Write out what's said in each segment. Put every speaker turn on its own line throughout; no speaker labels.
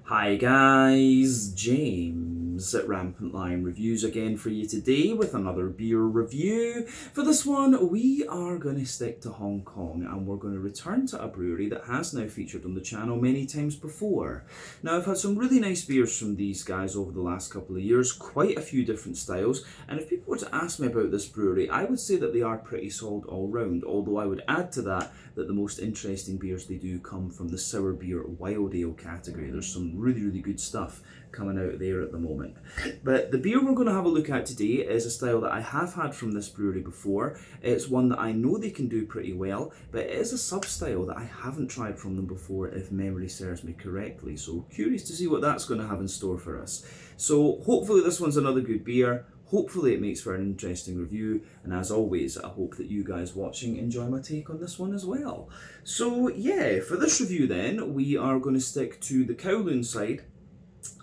Hi guys, James at Rampant Lion Reviews again for you today with another beer review. For this one, we are going to stick to Hong Kong and we're going to return to a brewery that has now featured on the channel many times before. Now, I've had some really nice beers from these guys over the last couple of years, quite a few different styles, and if people were to ask me about this brewery, I would say that they are pretty solid all round, although I would add to that the most interesting beers they do come from the sour beer wild ale category. There's some really good stuff coming out there at the moment. But the beer we're going to have a look at today is a style that I have had from this brewery before. It's one that I know they can do pretty well, but it is a sub-style that I haven't tried from them before, if memory serves me correctly. So curious to see what that's going to have in store for us. So hopefully this one's another good beer. Hopefully it makes for an interesting review, and as always, I hope that you guys watching enjoy my take on this one as well. So yeah, for this review then, we are going to stick to the Kowloon side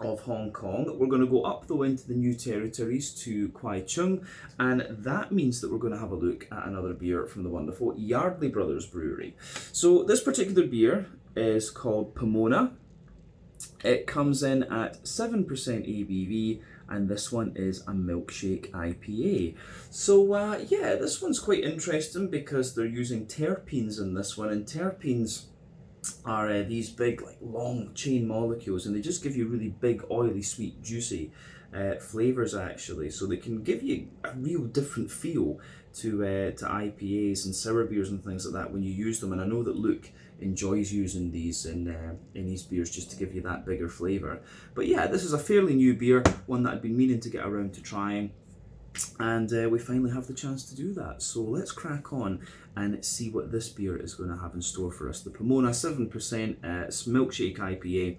of Hong Kong. We're going to go up though into the new territories to Kwai, Chung, and that means that we're going to have a look at another beer from the wonderful Yardley Brothers Brewery. So this particular beer is called Pomona. It comes in at 7% ABV, and this one is a milkshake IPA. So yeah, this one's quite interesting because they're using terpenes in this one, and terpenes are these big, like, long chain molecules, and they just give you really big, oily, sweet, juicy flavors actually. So they can give you a real different feel to IPAs and sour beers and things like that when you use them. And I know that Luke enjoys using these in his beers just to give you that bigger flavor. But yeah, this is a fairly new beer, one that I'd been meaning to get around to trying, and we finally have the chance to do that. So let's crack on and see what this beer is going to have in store for us. The Pomona 7% milkshake IPA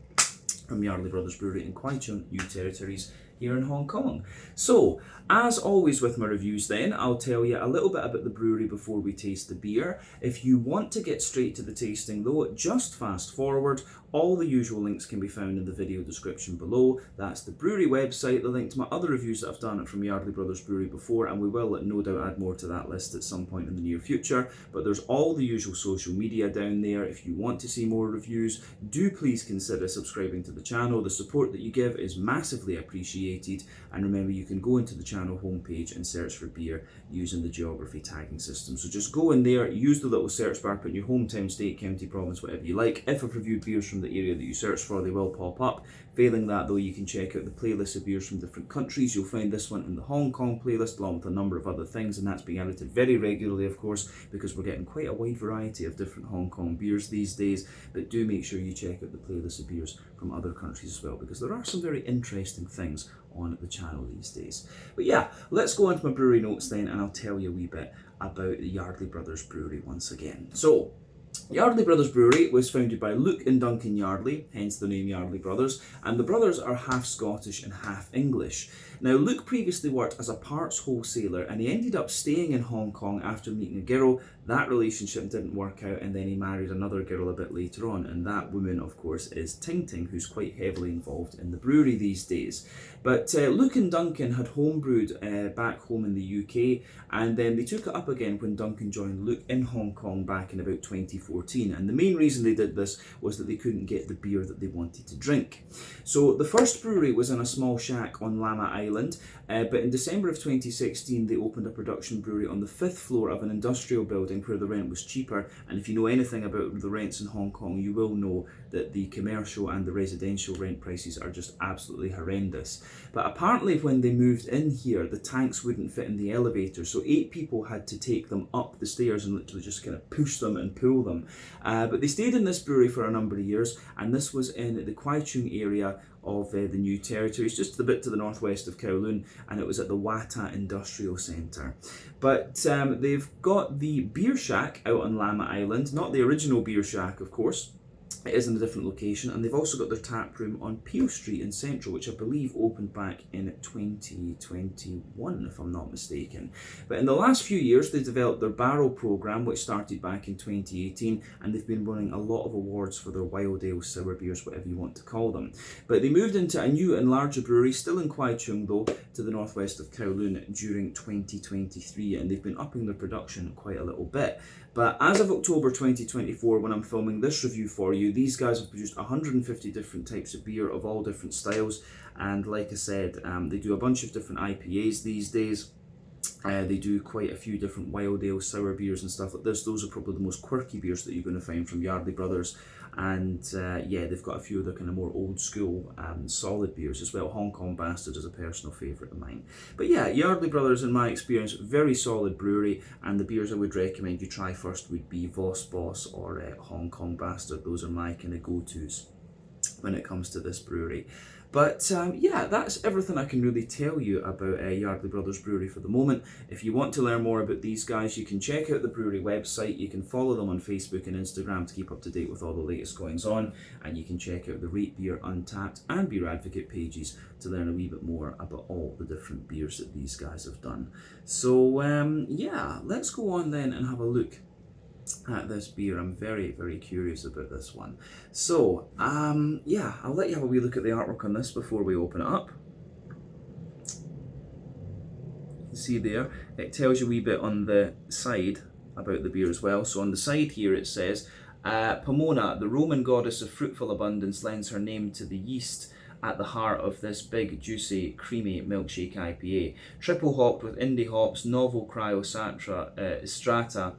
from Yardley Brothers Brewery in Kwai Chung, New Territories, here in Hong Kong. So, as always with my reviews then, I'll tell you a little bit about the brewery before we taste the beer. If you want to get straight to the tasting though, just fast forward. All the usual links can be found in the video description below. That's the brewery website, the link to my other reviews that I've done from Yardley Brothers Brewery before, and we will no doubt add more to that list at some point in the near future. But there's all the usual social media down there. If you want to see more reviews, do please consider subscribing to the channel. The support that you give is massively appreciated, and remember, you can go into the channel homepage and search for beer using the geography tagging system. So just go in there, use the little search bar, put in your hometown, state, county, province, whatever you like. If I've reviewed beers from the area that you search for, they will pop up. Failing that though, you can check out the playlist of beers from different countries. You'll find this one in the Hong Kong playlist along with a number of other things, and that's being edited very regularly, of course, because we're getting quite a wide variety of different Hong Kong beers these days. But do make sure you check out the playlist of beers from other countries as well, because there are some very interesting things on the channel these days. But yeah, let's go on to my brewery notes then, and I'll tell you a wee bit about the Yardley Brothers Brewery once again. So, Yardley Brothers Brewery was founded by Luke and Duncan Yardley, hence the name Yardley Brothers, and the brothers are half Scottish and half English. Now, Luke previously worked as a parts wholesaler, and he ended up staying in Hong Kong after meeting a girl. That relationship didn't work out, and then he married another girl a bit later on, and that woman, of course, is Ting Ting, who's quite heavily involved in the brewery these days. But Luke and Duncan had homebrewed back home in the UK, and then they took it up again when Duncan joined Luke in Hong Kong back in about 2014. And the main reason they did this was that they couldn't get the beer that they wanted to drink. So the first brewery was in a small shack on Lama Island, but in December of 2016 they opened a production brewery on the 5th floor of an industrial building where the rent was cheaper. And if you know anything about the rents in Hong Kong, you will know that the commercial and the residential rent prices are just absolutely horrendous. But apparently when they moved in here, the tanks wouldn't fit in the elevator, so 8 people had to take them up the stairs and literally just kind of push them and pull them. But they stayed in this brewery for a number of years, and this was in the Kwai Chung area of the New Territories, just a bit to the northwest of Kowloon, and it was at the Wata Industrial Centre. But they've got the beer shack out on Lama Island, not the original beer shack, of course. It is in a different location, and they've also got their tap room on Peel Street in Central, which I believe opened back in 2021, if I'm not mistaken. But in the last few years, they've developed their barrel program, which started back in 2018, and they've been winning a lot of awards for their wild ale, sour beers, whatever you want to call them. But they moved into a new and larger brewery, still in Kwai Chung though, to the northwest of Kowloon during 2023, and they've been upping their production quite a little bit. But as of October 2024, when I'm filming this review for you, these guys have produced 150 different types of beer of all different styles. And like I said, they do a bunch of different IPAs these days. They do quite a few different wild ale, sour beers and stuff like this. Those are probably the most quirky beers that you're going to find from Yardley Brothers. And yeah, they've got a few of the kind of more old school solid beers as well. Hong Kong Bastard is a personal favourite of mine. But yeah, Yardley Brothers, in my experience, very solid brewery, and the beers I would recommend you try first would be Voss Boss or Hong Kong Bastard. Those are my kind of go-tos when it comes to this brewery. But yeah, that's everything I can really tell you about Yardley Brothers Brewery for the moment. If you want to learn more about these guys, you can check out the brewery website. You can follow them on Facebook and Instagram to keep up to date with all the latest goings on. And you can check out the Rate Beer, Untappd and Beer Advocate pages to learn a wee bit more about all the different beers that these guys have done. So yeah, let's go on then and have a look at this beer. I'm very, very curious about this one. So, yeah, I'll let you have a wee look at the artwork on this before we open it up. You can see there, it tells you a wee bit on the side about the beer as well. So on the side here it says, Pomona, the Roman goddess of fruitful abundance, lends her name to the yeast at the heart of this big, juicy, creamy milkshake IPA. Triple hopped with indie hops, novel cryo strata,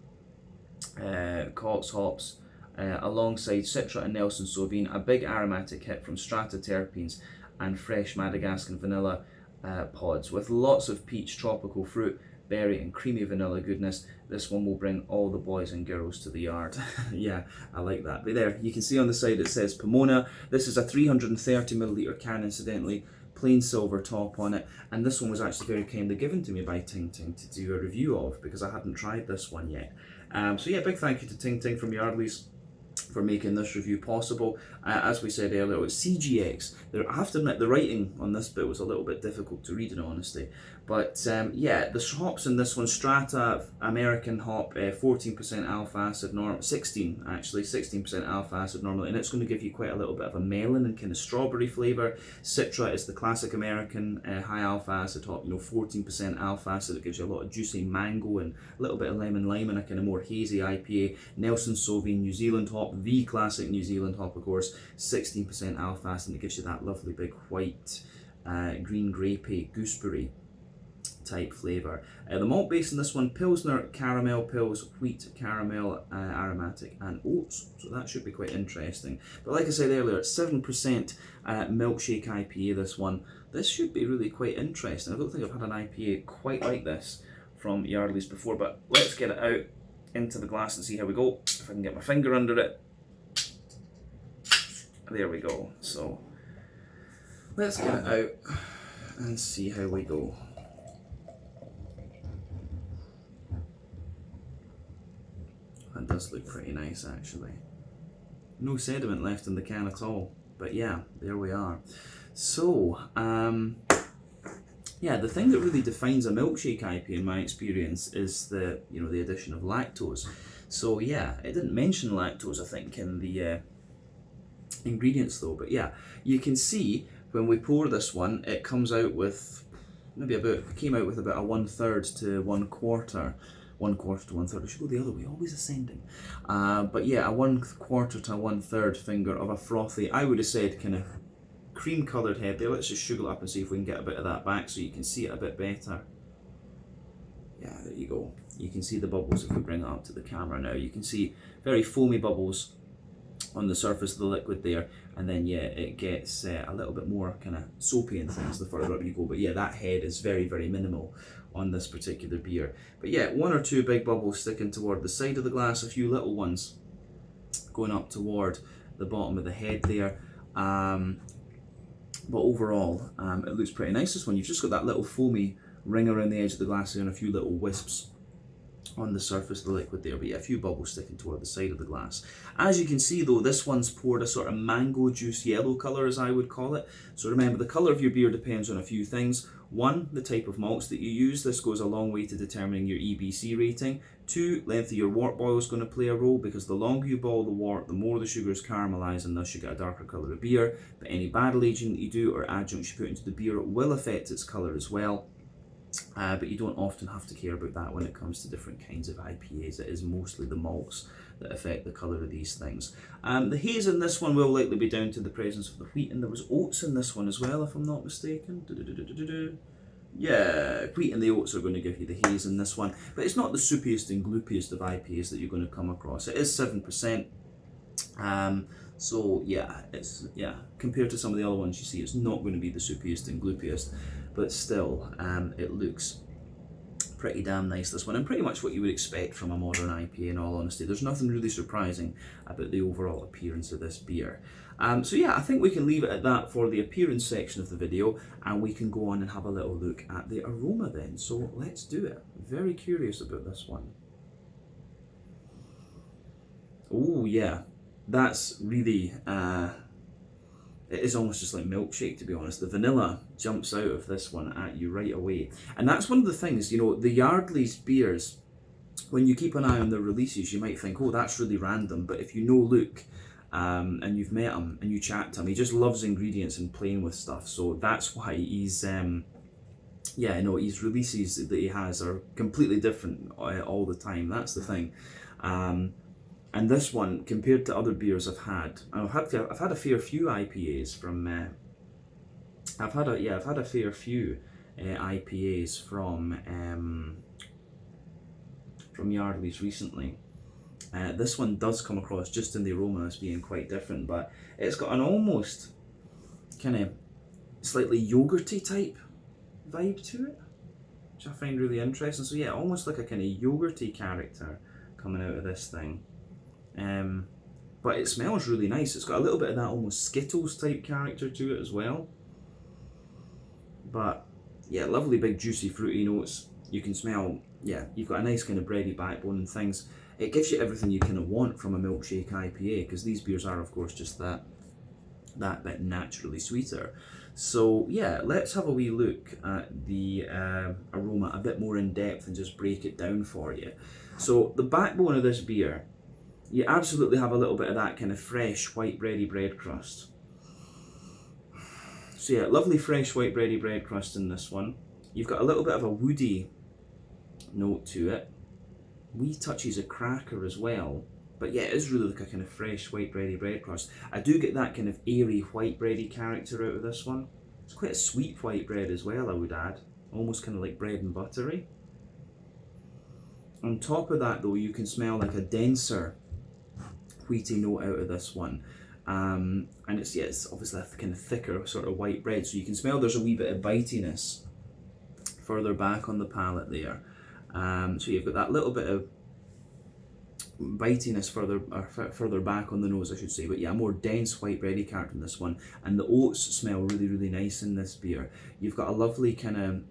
Cox hops, alongside Citra and Nelson Sauvin, a big aromatic hit from strata terpenes and fresh Madagascan vanilla pods. With lots of peach, tropical fruit, berry and creamy vanilla goodness, this one will bring all the boys and girls to the yard. Yeah, I like that. But there, you can see on the side it says Pomona. This is a 330ml can, incidentally. Plain silver top on it, and this one was actually very kindly given to me by Ting Ting to do a review of, because I hadn't tried this one yet. So yeah, big thank you to Ting Ting from Yardley's for making this review possible. As we said earlier, it's CGX. I have to admit, the writing on this bit was a little bit difficult to read in honesty. But yeah, the hops in this one, Strata American hop, 14% alpha acid, 16% alpha acid normally, and it's going to give you quite a little bit of a melon and kind of strawberry flavour. Citra is the classic American high alpha acid hop, 14% alpha acid. It gives you a lot of juicy mango and a little bit of lemon lime and a kind of more hazy IPA. Nelson Sauvin New Zealand hop, the classic New Zealand hop of course, 16% alpha acid, and it gives you that lovely big white green grapey gooseberry type flavour. The malt base in this one, Pilsner, caramel pills, wheat, caramel, aromatic and oats, so that should be quite interesting. But like I said earlier, it's 7% milkshake IPA, this one. This should be really quite interesting. I don't think I've had an IPA quite like this from Yardley's before, but let's get it out into the glass and see how we go. If I can get my finger under it. There we go. So let's get it out and see how we go. That does look pretty nice actually. No sediment left in the can at all, but yeah, there we are. So, yeah, the thing that really defines a milkshake IPA in my experience is the addition of lactose. So yeah, it didn't mention lactose I think in the ingredients though, but yeah, you can see when we pour this one, it comes out with came out with about a 1/3 to 1/4. 1/4 to 1/3. I should go the other way, always ascending. But yeah, a 1/4 to 1/3 finger of a frothy, I would have said kind of cream coloured head there. Let's just sugar it up and see if we can get a bit of that back so you can see it a bit better. Yeah, there you go. You can see the bubbles if we bring it up to the camera now. You can see very foamy bubbles on the surface of the liquid there, and then yeah, it gets a little bit more kind of soapy and things the further up you go. But yeah, that head is very, very minimal on this particular beer. But yeah, 1 or 2 big bubbles sticking toward the side of the glass, a few little ones going up toward the bottom of the head there. But overall, it looks pretty nice, this one. You've just got that little foamy ring around the edge of the glass there and a few little wisps on the surface of the liquid there, but yeah, a few bubbles sticking toward the side of the glass. As you can see though, this one's poured a sort of mango juice yellow colour, as I would call it. So remember, the colour of your beer depends on a few things. 1, the type of malts that you use. This goes a long way to determining your EBC rating. 2, length of your wort boil is going to play a role, because the longer you boil the wort, the more the sugars caramelise and thus you get a darker colour of beer. But any barrel aging that you do or adjuncts you put into the beer will affect its colour as well. But you don't often have to care about that when it comes to different kinds of IPAs. It is mostly the malts that affect the colour of these things. The haze in this one will likely be down to the presence of the wheat, and there was oats in this one as well, if I'm not mistaken. Yeah, wheat and the oats are going to give you the haze in this one, but it's not the soupiest and gloopiest of IPAs that you're going to come across. It is 7%. So yeah, compared to some of the other ones you see, it's not going to be the soupiest and gloopiest, but still, it looks pretty damn nice, this one, and pretty much what you would expect from a modern IPA, in all honesty. There's nothing really surprising about the overall appearance of this beer. So yeah, I think we can leave it at that for the appearance section of the video, and we can go on and have a little look at the aroma then. So let's do it. Very curious about this one. Oh yeah, that's really, it is almost just like milkshake, to be honest. The vanilla jumps out of this one at you right away. And that's one of the things, you know, the Yardley's beers, when you keep an eye on their releases, you might think, oh, that's really random. But if you know Luke, and you've met him and you chat to him, he just loves ingredients and playing with stuff. So that's why he's, yeah, no, his releases that he has are completely different all the time. That's the thing. And this one, compared to other beers I've had a fair few IPAs from. I've had a fair few IPAs from Yardley's recently. This one does come across just in the aroma as being quite different, but it's got an almost kind of slightly yogurty type vibe to it, which I find really interesting. So yeah, almost like a kind of yogurty character coming out of this thing. But it smells really nice. It's got a little bit of that almost Skittles type character to it as well. But yeah, lovely big juicy fruity notes. You can smell, yeah, you've got a nice kind of bready backbone and things. It gives you everything you kind of want from a milkshake IPA, because these beers are, of course, just that bit naturally sweeter. So yeah, let's have a wee look at the aroma a bit more in depth and just break it down for you. So the backbone of this beer, you absolutely have a little bit of that kind of fresh white bready bread crust. So yeah, lovely fresh white bready bread crust in this one. You've got a little bit of a woody note to it. Wee touches of cracker as well. But yeah, it is really like a kind of fresh white bready bread crust. I do get that kind of airy white bready character out of this one. It's quite a sweet white bread as well, I would add. Almost kind of like bread and buttery. On top of that though, you can smell like a denser wheaty note out of this one. And it's obviously a kind of thicker sort of white bread, so you can smell there's a wee bit of bitiness further back on the palate there. So you've got that little bit of bitiness further back on the nose, I should say, but yeah, a more dense white bready character in this one, and the oats smell really, really nice in this beer. You've got a lovely kind of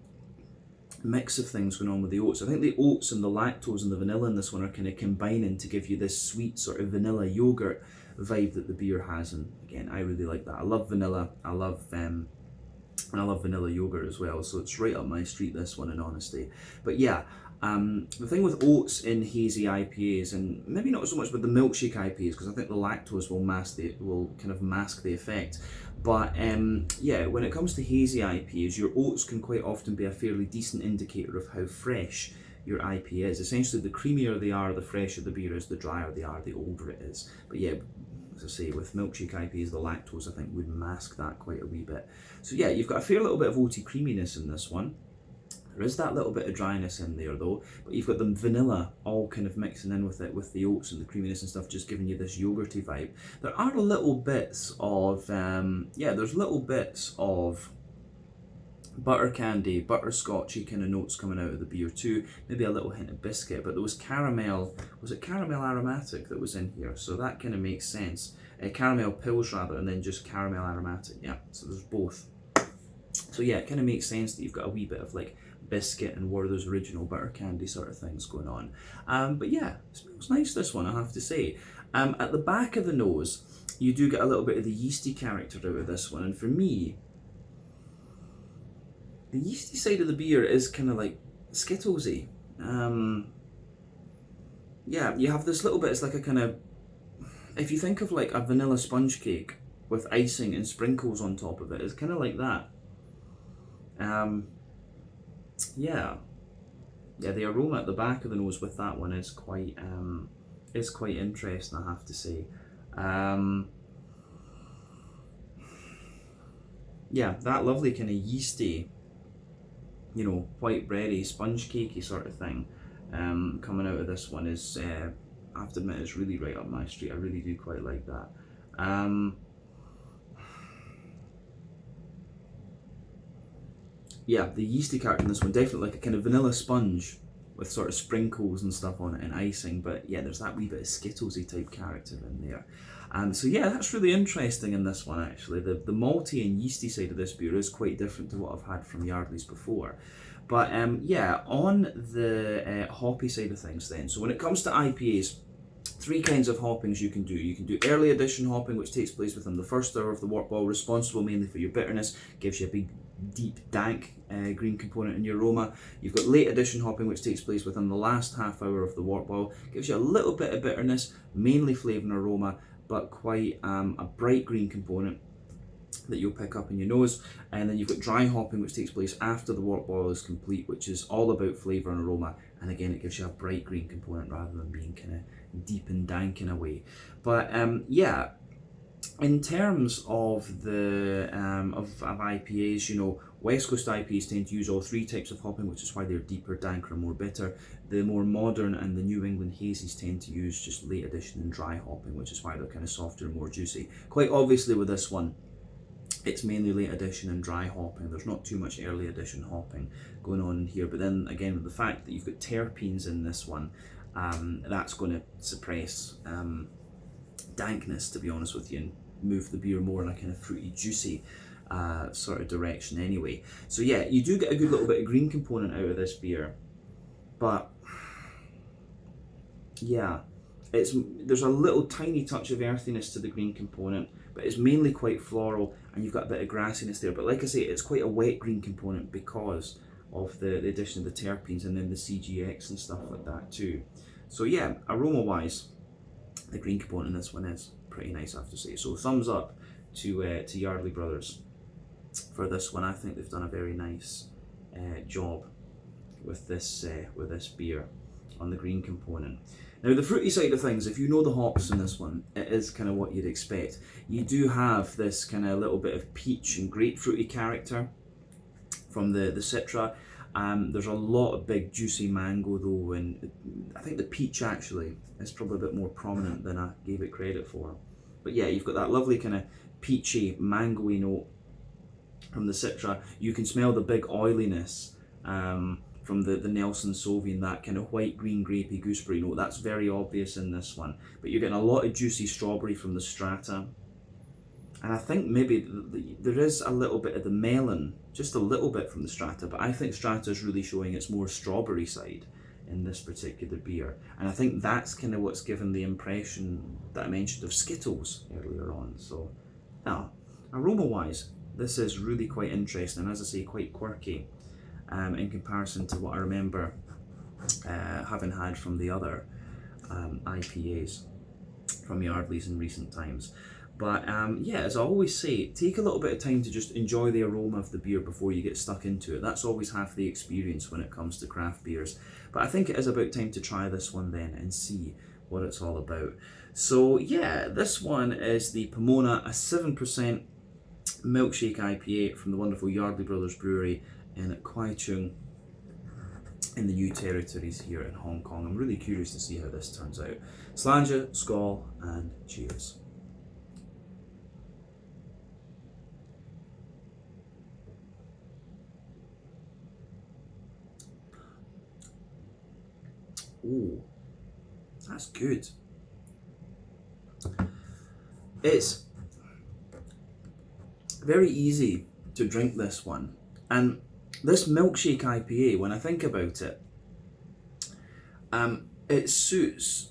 mix of things going on with the oats. I think the oats and the lactose and the vanilla in this one are kind of combining to give you this sweet sort of vanilla yogurt vibe that the beer has, and again, I really like that. I love vanilla. I love vanilla yogurt as well, so it's right up my street, this one, in honesty. But yeah, the thing with oats in hazy IPAs, and maybe not so much with the milkshake IPAs, because I think the lactose will kind of mask the effect. But yeah, when it comes to hazy IPAs, your oats can quite often be a fairly decent indicator of how fresh your IPA is. Essentially, the creamier they are, the fresher the beer is, the drier they are, the older it is. But yeah, as I say, with milkshake IPAs, the lactose, I think, would mask that quite a wee bit. So yeah, you've got a fair little bit of oaty creaminess in this one. There is that little bit of dryness in there though, but you've got the vanilla all kind of mixing in with it, with the oats and the creaminess and stuff, just giving you this yogurty vibe. There are little bits of, there's little bits of butter candy, butterscotchy kind of notes coming out of the beer too. Maybe a little hint of biscuit, but there was caramel, was it caramel aromatic that was in here? So that kind of makes sense. Caramel pills rather, and then just caramel aromatic, yeah, so there's both. So yeah, it kind of makes sense that you've got a wee bit of like biscuit and Werther's original butter candy sort of things going on. But yeah, it smells nice, this one, I have to say. At the back of the nose, you do get a little bit of the yeasty character out of this one, and for me, the yeasty side of the beer is kind of like Skittlesy. Yeah, you have this little bit, it's like a kind of, if you think of like a vanilla sponge cake with icing and sprinkles on top of it, it's kind of like that. yeah, the aroma at the back of the nose with that one is quite interesting, I have to say. Yeah, that lovely kind of yeasty, white bready, sponge cakey sort of thing coming out of this one is, I have to admit, it's really right up my street. I really do quite like that. Yeah, the yeasty character in this one, definitely like a kind of vanilla sponge with sort of sprinkles and stuff on it and icing, but yeah, there's that wee bit of Skittlesy type character in there. So yeah, that's really interesting in this one actually. The malty and yeasty side of this beer is quite different to what I've had from Yardley's before. But yeah, on the hoppy side of things then, so when it comes to IPAs, three kinds of hoppings you can do. You can do early edition hopping, which takes place within the first hour of the wort ball, responsible mainly for your bitterness, gives you a big, deep, dank green component in your aroma. You've got late edition hopping, which takes place within the last half hour of the wort ball, gives you a little bit of bitterness, mainly flavour and aroma, but quite a bright green component that you'll pick up in your nose. And then you've got dry hopping, which takes place after the wort boil is complete, which is all about flavour and aroma, and again it gives you a bright green component rather than being kind of deep and dank in a way. But yeah, in terms of the of IPAs, West Coast IPAs tend to use all three types of hopping, which is why they're deeper, danker, and more bitter. The more modern and the New England hazies tend to use just late edition and dry hopping, which is why they're kind of softer and more juicy. Quite obviously with this one, it's mainly late edition and dry hopping. There's not too much early edition hopping going on in here. But then again, with the fact that you've got terpenes in this one, that's going to suppress dankness, to be honest with you, and move the beer more in a kind of fruity, juicy sort of direction anyway. So yeah, you do get a good little bit of green component out of this beer. But yeah, there's a little tiny touch of earthiness to the green component, but it's mainly quite floral, and you've got a bit of grassiness there. But like I say, it's quite a wet green component because of the addition of the terpenes and then the CGX and stuff like that too. So yeah, aroma-wise, the green component in this one is pretty nice, I have to say. So thumbs up to Yardley Brothers for this one. I think they've done a very nice job with this beer on the green component. Now the fruity side of things, if you know the hops in this one, it is kind of what you'd expect. You do have this kind of little bit of peach and grapefruity character from the Citra. There's a lot of big juicy mango though, and I think the peach actually is probably a bit more prominent than I gave it credit for. But yeah, you've got that lovely kind of peachy, mango-y note from the Citra. You can smell the big oiliness from the Nelson Sauvignon, that kind of white, green, grapey gooseberry note. That's very obvious in this one. But you're getting a lot of juicy strawberry from the Strata. And I think maybe there is a little bit of the melon, just a little bit from the Strata, but I think Strata is really showing its more strawberry side in this particular beer. And I think that's kind of what's given the impression that I mentioned of Skittles earlier on. So, yeah, aroma-wise, this is really quite interesting, and as I say, quite quirky in comparison to what I remember having had from the other IPAs from Yardley's in recent times. But yeah, as I always say, take a little bit of time to just enjoy the aroma of the beer before you get stuck into it. That's always half the experience when it comes to craft beers. But I think it is about time to try this one then and see what it's all about. So yeah, this one is the Pomona, a 7% milkshake IPA from the wonderful Yardley Brothers Brewery in Kwai, Chung in the New Territories here in Hong Kong. I'm really curious to see how this turns out. Slàinte, skål, and cheers. Oh, that's good. It's very easy to drink this one, and this milkshake IPA, when I think about it, it suits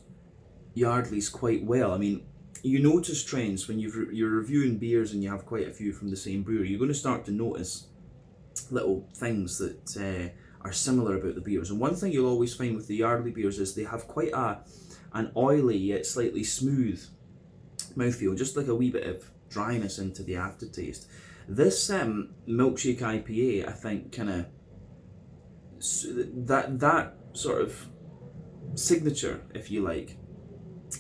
Yardley's quite well. I mean, you notice trends when you're reviewing beers and you have quite a few from the same brewery. You're going to start to notice little things that are similar about the beers. And one thing you'll always find with the Yardley beers is they have quite an oily yet slightly smooth mouthfeel, just like a wee bit of dryness into the aftertaste. This milkshake IPA, I think, kind of that sort of signature, if you like,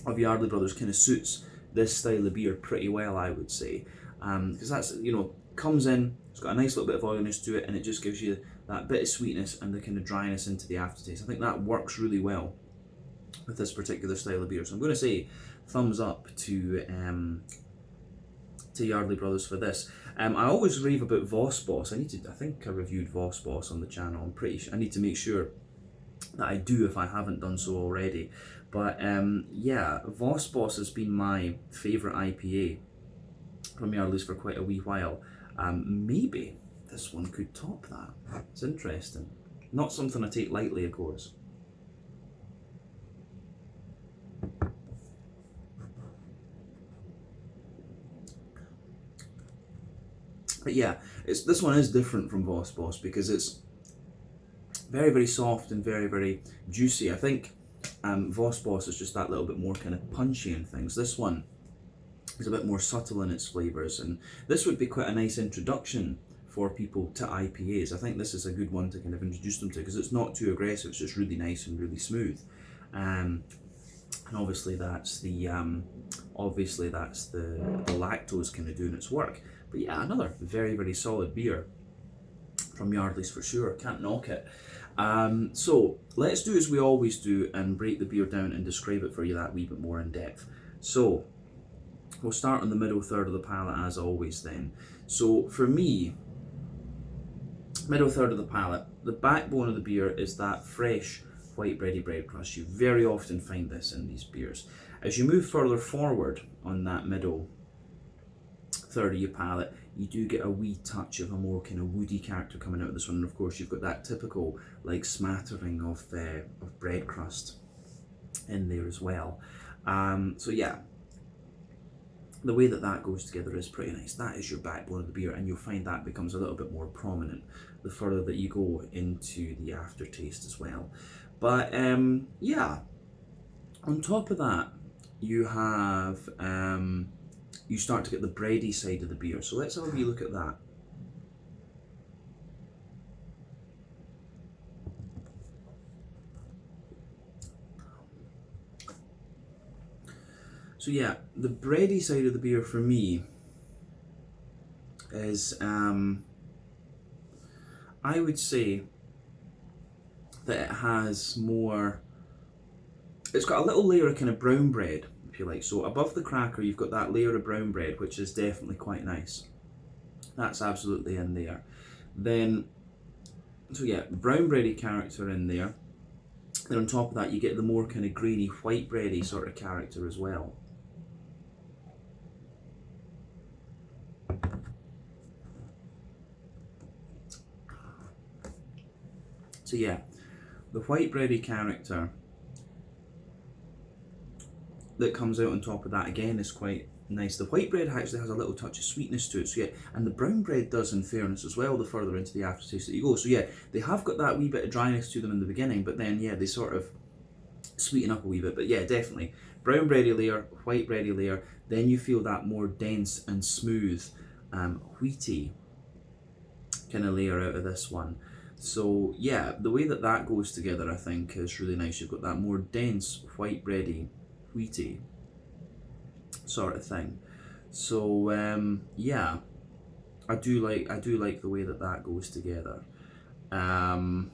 of Yardley Brothers kind of suits this style of beer pretty well, I would say, because that's, you know, comes in, it's got a nice little bit of oiliness to it, and it just gives you that bit of sweetness and the kind of dryness into the aftertaste. I think that works really well with this particular style of beer. So I'm going to say thumbs up to Yardley Brothers for this. I always rave about Voss Boss. I think I reviewed Voss Boss on the channel. I'm pretty sure I need to make sure that I do if I haven't done so already. But yeah, Voss Boss has been my favourite IPA from Yardley's for quite a wee while. Maybe this one could top that. It's interesting. Not something I take lightly, of course. But yeah, this one is different from Voss Boss because it's very, very soft and very, very juicy. I think Voss Boss is just that little bit more kind of punchy and things. This one is a bit more subtle in its flavours, and this would be quite a nice introduction for people to IPAs. I think this is a good one to kind of introduce them to because it's not too aggressive, it's just really nice and really smooth. And obviously that's the lactose kind of doing its work. But yeah, another very, very solid beer from Yardley's for sure. Can't knock it. So let's do as we always do and break the beer down and describe it for you that wee bit more in depth. So we'll start on the middle third of the palate as always then. So for me, middle third of the palate, the backbone of the beer is that fresh white bready bread crust. You very often find this in these beers. As you move further forward on that middle third of your palate, you do get a wee touch of a more kind of woody character coming out of this one, and of course you've got that typical like smattering of bread crust in there as well. So yeah, the way that goes together is pretty nice. That is your backbone of the beer, and you'll find that becomes a little bit more prominent the further that you go into the aftertaste as well. But yeah, on top of that, you have you start to get the bready side of the beer. So let's have a wee look at that. So yeah, the bready side of the beer for me is, I would say that it has more, it's got a little layer of kind of brown bread, if you like. So above the cracker, you've got that layer of brown bread, which is definitely quite nice. That's absolutely in there. Then, so yeah, brown bready character in there. Then on top of that, you get the more kind of grainy white bready sort of character as well. So yeah, the white bready character that comes out on top of that again is quite nice. The white bread actually has a little touch of sweetness to it, so yeah, and the brown bread does in fairness as well the further into the aftertaste that you go. So yeah, they have got that wee bit of dryness to them in the beginning, but then yeah, they sort of sweeten up a wee bit. But yeah, definitely brown bready layer, white bready layer, then you feel that more dense and smooth wheaty kind of layer out of this one. So yeah, the way that goes together I think is really nice. You've got that more dense white bready wheaty sort of thing. So yeah, I do like the way that goes together. And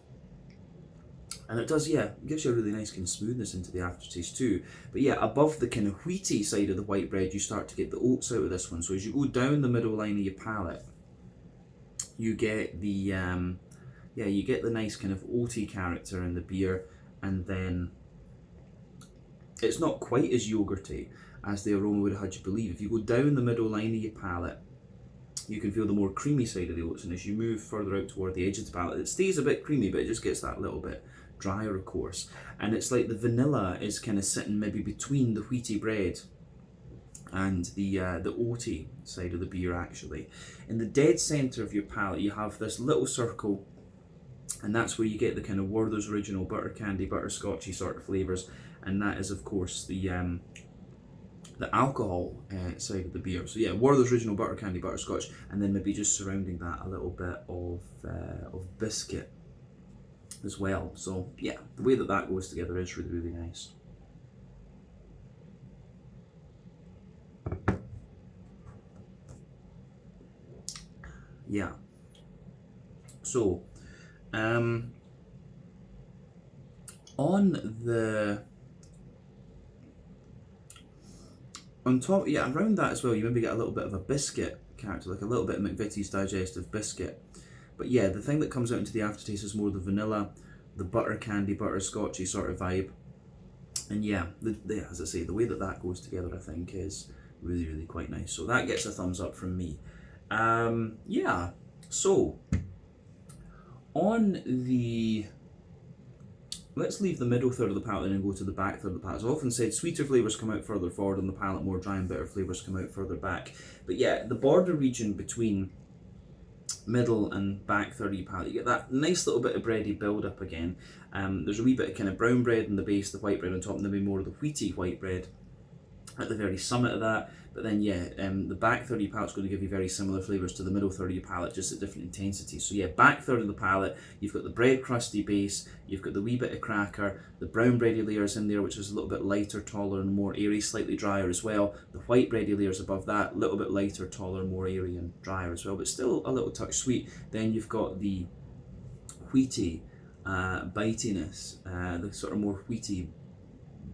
it does, yeah, it gives you a really nice kind of smoothness into the aftertaste too. But yeah, above the kind of wheaty side of the white bread, you start to get the oats out of this one. So as you go down the middle line of your palate, you get the yeah, you get the nice kind of oaty character in the beer, and then it's not quite as yogurty as the aroma would have had you believe. If you go down the middle line of your palate, you can feel the more creamy side of the oats, and as you move further out toward the edge of the palate, it stays a bit creamy, but it just gets that little bit drier, of course. And it's like the vanilla is kind of sitting maybe between the wheaty bread and the oaty side of the beer actually. In the dead centre of your palate, you have this little circle, and that's where you get the kind of Werther's Original butter candy, butterscotchy sort of flavours, and that is of course the alcohol side of the beer. So yeah, Werther's Original butter candy, butterscotch, and then maybe just surrounding that a little bit of biscuit as well. So yeah, the way that that goes together is really, really nice. Yeah. So, on top, yeah, around that as well, you maybe get a little bit of a biscuit character, like a little bit of McVitie's Digestive Biscuit. But yeah, the thing that comes out into the aftertaste is more the vanilla, the butter candy, butterscotchy sort of vibe. And yeah, as I say, the way that that goes together, I think, is really, really quite nice. So that gets a thumbs up from me. Yeah, so on the... Let's leave the middle third of the palate and go to the back third of the palate. As I've often said, sweeter flavours come out further forward on the palate, more dry and bitter flavours come out further back. But yeah, the border region between middle and back third of your palate, you get that nice little bit of bready build up again. There's a wee bit of kind of brown bread in the base, the white bread on top, and maybe more of the wheaty white bread at the very summit of that. But then yeah, the back third of your palate is going to give you very similar flavours to the middle third of your palate, just at different intensities. So yeah, back third of the palate, you've got the bread crusty base, you've got the wee bit of cracker, the brown bready layers in there, which is a little bit lighter, taller and more airy, slightly drier as well. The white bready layers above that, a little bit lighter, taller, more airy and drier as well, but still a little touch sweet. Then you've got the wheaty bitiness, the sort of more wheaty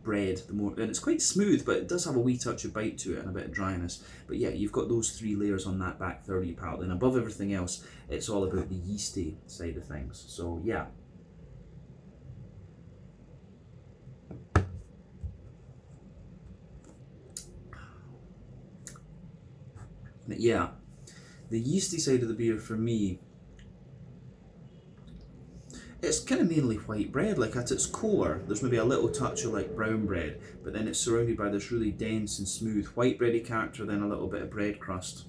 bread, and it's quite smooth, but it does have a wee touch of bite to it and a bit of dryness. But yeah, you've got those three layers on that back third of your palate, and above everything else, it's all about the yeasty side of things. So yeah. But yeah, the yeasty side of the beer for me, it's kind of mainly white bread. Like at its core, there's maybe a little touch of like brown bread, but then it's surrounded by this really dense and smooth white bready character, then a little bit of bread crust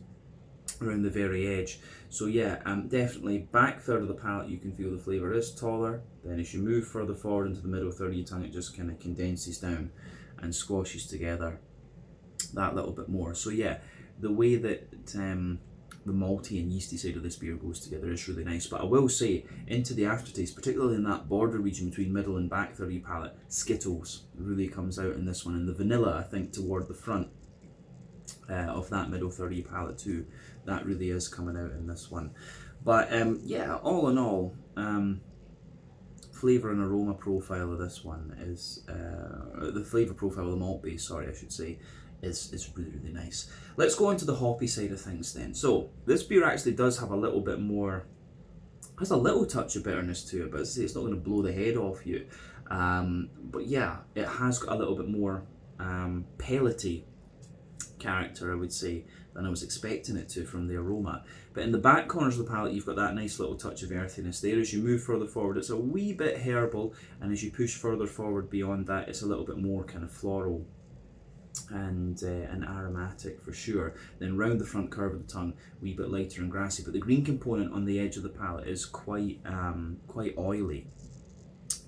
around the very edge. So yeah, definitely back third of the palate you can feel the flavour is taller. Then as you move further forward into the middle third of your tongue, it just kind of condenses down and squashes together that little bit more. So yeah, the way that the malty and yeasty side of this beer goes together is really nice. But I will say, into the aftertaste, particularly in that border region between middle and back third of your palate, Skittles really comes out in this one, and the vanilla, I think, toward the front of that middle third of your palate too, that really is coming out in this one. But yeah, all in all, flavour and aroma profile of this one is, the flavour profile of the malt base, sorry, I should say, is really, really nice. Let's go on to the hoppy side of things then. So this beer actually does have a little bit more, has a little touch of bitterness to it, but as I say, it's not going to blow the head off you. But yeah, it has got a little bit more pellety character, I would say, than I was expecting it to from the aroma. But in the back corners of the palate, you've got that nice little touch of earthiness there. As you move further forward, it's a wee bit herbal, and as you push further forward beyond that, it's a little bit more kind of floral and aromatic for sure. Then round the front curve of the tongue, a wee bit lighter and grassy, but the green component on the edge of the palate is quite oily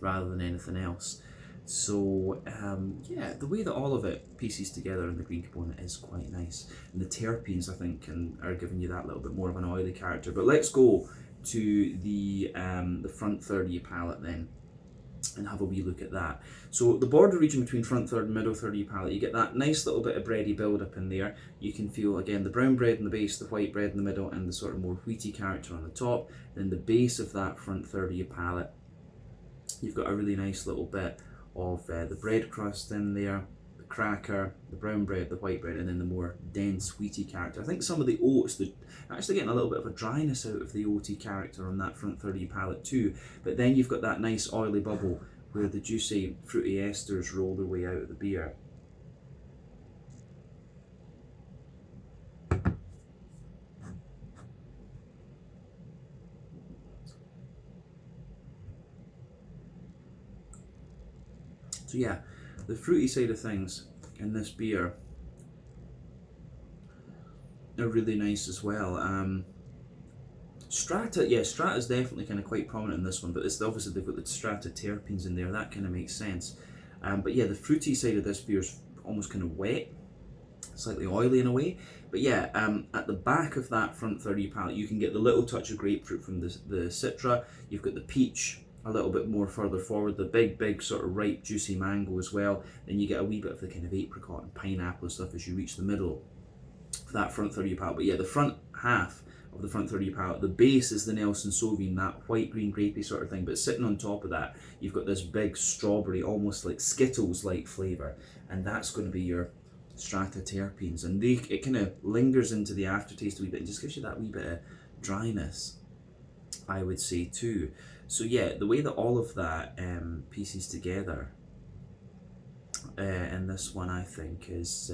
rather than anything else. So yeah, the way that all of it pieces together in the green component is quite nice, and the terpenes, I think, are giving you that little bit more of an oily character. But let's go to the front third of your palate then, and have a wee look at that. So the border region between front third and middle third of your palate, you get that nice little bit of bready build up in there. You can feel again the brown bread in the base, the white bread in the middle, and the sort of more wheaty character on the top. Then the base of that front third of your palate, you've got a really nice little bit of the bread crust in there, the cracker, the brown bread, the white bread, and then the more dense wheaty character. I think some of the oats, actually getting a little bit of a dryness out of the oaty character on that front third of your palate too. But then you've got that nice oily bubble where the juicy fruity esters roll their way out of the beer. So yeah, the fruity side of things in this beer are really nice as well. Strata is definitely kind of quite prominent in this one, but it's obviously they've got the strata terpenes in there, that kind of makes sense. But yeah, the fruity side of this beer is almost kind of wet, slightly oily in a way. But yeah, at the back of that front third of your palate, you can get the little touch of grapefruit from the citra. You've got the peach a little bit more further forward, the big sort of ripe juicy mango as well. Then you get a wee bit of the kind of apricot and pineapple and stuff as you reach the middle of that front third of your palate. But yeah, the front half of the front third of your palate, the base is the Nelson Sauvignon, that white green grapey sort of thing, but sitting on top of that you've got this big strawberry, almost like Skittles like flavour, and that's going to be your strata terpenes, and it kind of lingers into the aftertaste a wee bit and just gives you that wee bit of dryness, I would say too. So yeah, the way that all of that pieces together in this one, I think is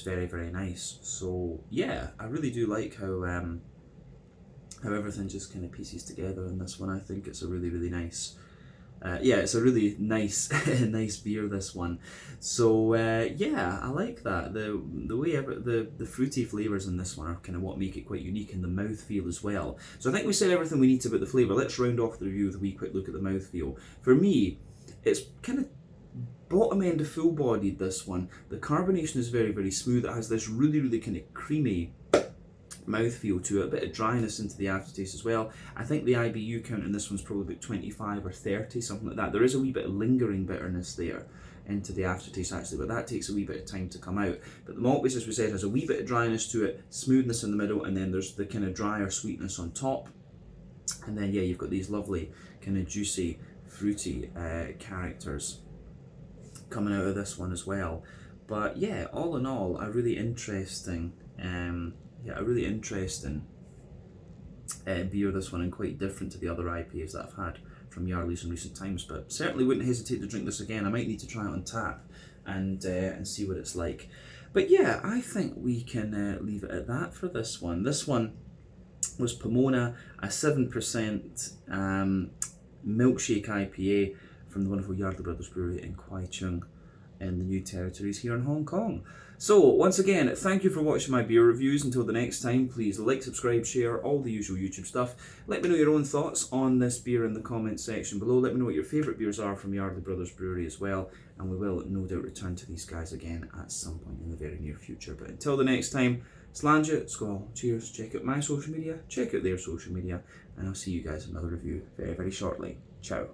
very, very nice. So yeah, I really do like how everything just kind of pieces together in this one. I think it's a really, really nice. Yeah, it's a really nice, nice beer, this one. So yeah, I like that. The way the fruity flavors in this one are kind of what make it quite unique, in the mouthfeel as well. So I think we said everything we need to about the flavor. Let's round off the review with a wee quick look at the mouthfeel. For me, it's kind of bottom end of full bodied, this one. The carbonation is very, very smooth. It has this really, really kind of creamy mouthfeel to it, a bit of dryness into the aftertaste as well. I think the IBU count in this one's probably about 25 or 30, something like that. There is a wee bit of lingering bitterness there into the aftertaste actually, but that takes a wee bit of time to come out. But the malt base, as we said, has a wee bit of dryness to it, smoothness in the middle, and then there's the kind of drier sweetness on top. And then yeah, you've got these lovely kind of juicy, fruity characters coming out of this one as well. But yeah, all in all, a really interesting a really interesting beer, this one, and quite different to the other IPAs that I've had from Yardley's in recent times, but certainly wouldn't hesitate to drink this again. I might need to try it on tap and see what it's like. But yeah, I think we can leave it at that for this one. This one was Pomona, a 7% milkshake IPA from the wonderful Yardley Brothers Brewery in Kwai, Chung in the New Territories here in Hong Kong. So once again, thank you for watching my beer reviews. Until the next time, please like, subscribe, share, all the usual YouTube stuff. Let me know your own thoughts on this beer in the comments section below. Let me know what your favourite beers are from Yardley Brothers Brewery as well, and we will no doubt return to these guys again at some point in the very near future. But until the next time, Slàinte, skål, cheers, check out my social media, check out their social media, and I'll see you guys in another review very, very shortly. Ciao.